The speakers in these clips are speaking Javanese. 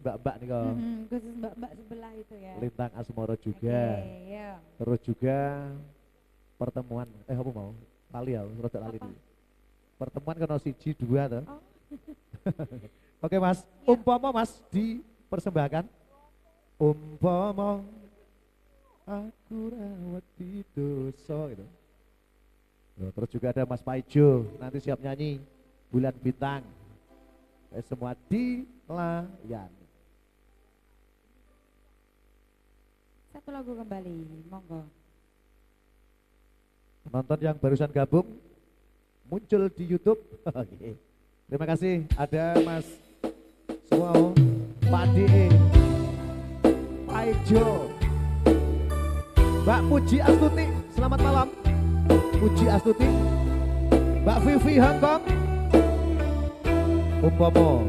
mbak-mbak nih kok. Khusus mbak-mbak sebelah itu ya. Lintang Asmoro juga. Iya. Terus juga pertemuan apa mau? Lali ya, rada lali dulu. Pertemuan kena siji dua tuh. Oh. Oke Mas, Ya. umpama Mas dipersembahkan. Umpama aku rawat di dosa gitu. Loh, terus juga ada Mas Paijo, nanti siap nyanyi Bulan Bintang. Semua dilayani. Satu lagu kembali, monggo. Penonton yang barusan gabung muncul di YouTube. Oke. Terima kasih ada Mas Suwao, Pak De, Pak Ijo, Mbak Puji Astuti, selamat malam. Puji Astuti, Mbak Vivi Hongkong, Umpomo,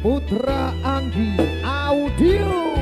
Putra Anggi Audio.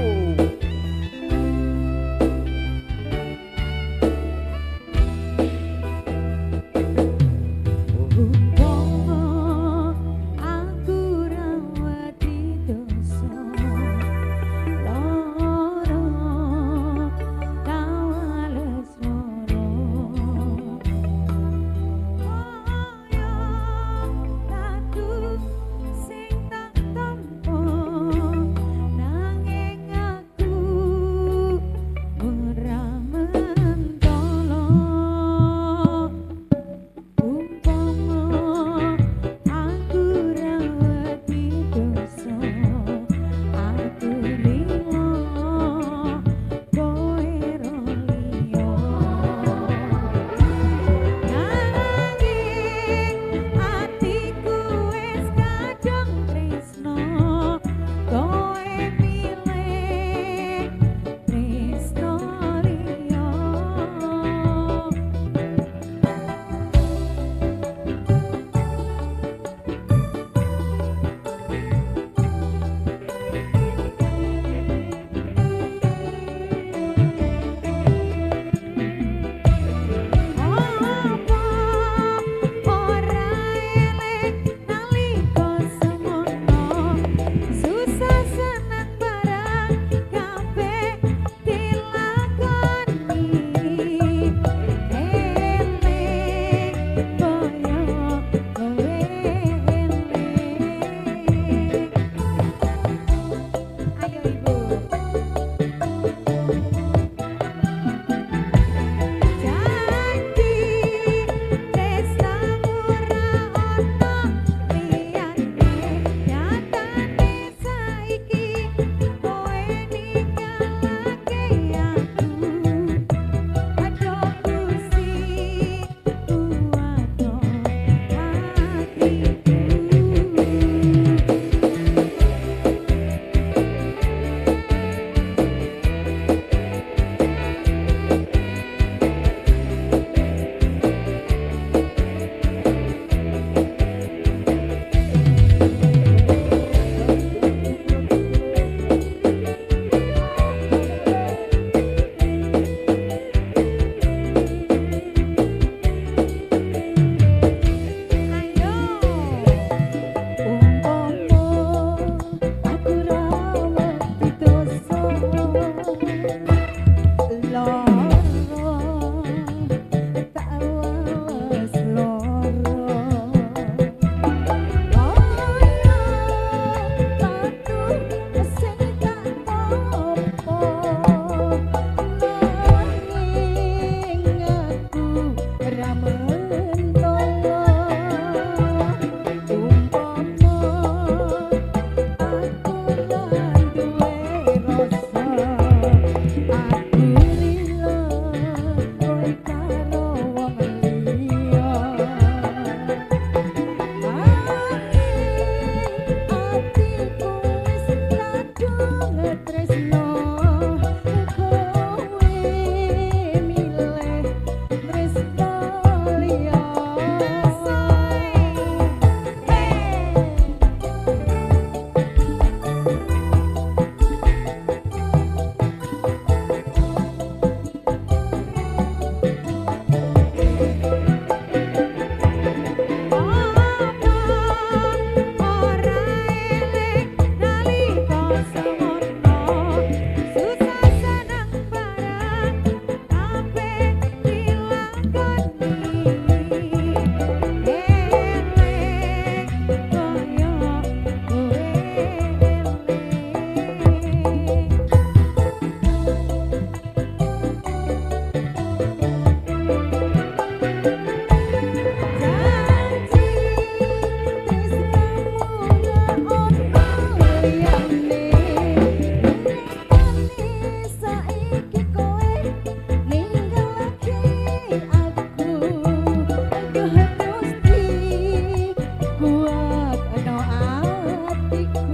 kuat no atiku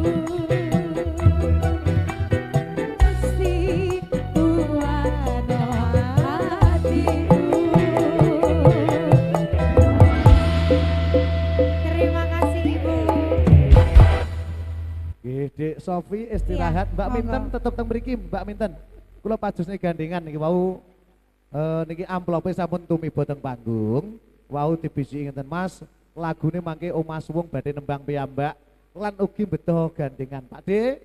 mesti kuat no atiku. Terima kasih Ibu. Dek Sofi istirahat, Iya, Mbak monggo. Minten tetep teng mriki, Mbak Minten. Kula pajusne gandengan niki wau niki amplope sampun tumiba teng panggung. Wau dibisi ngenten Mas, lagune mangke Oma Suwung badhe nembang piyambak lan ugi beto gandengan. Pak Dik,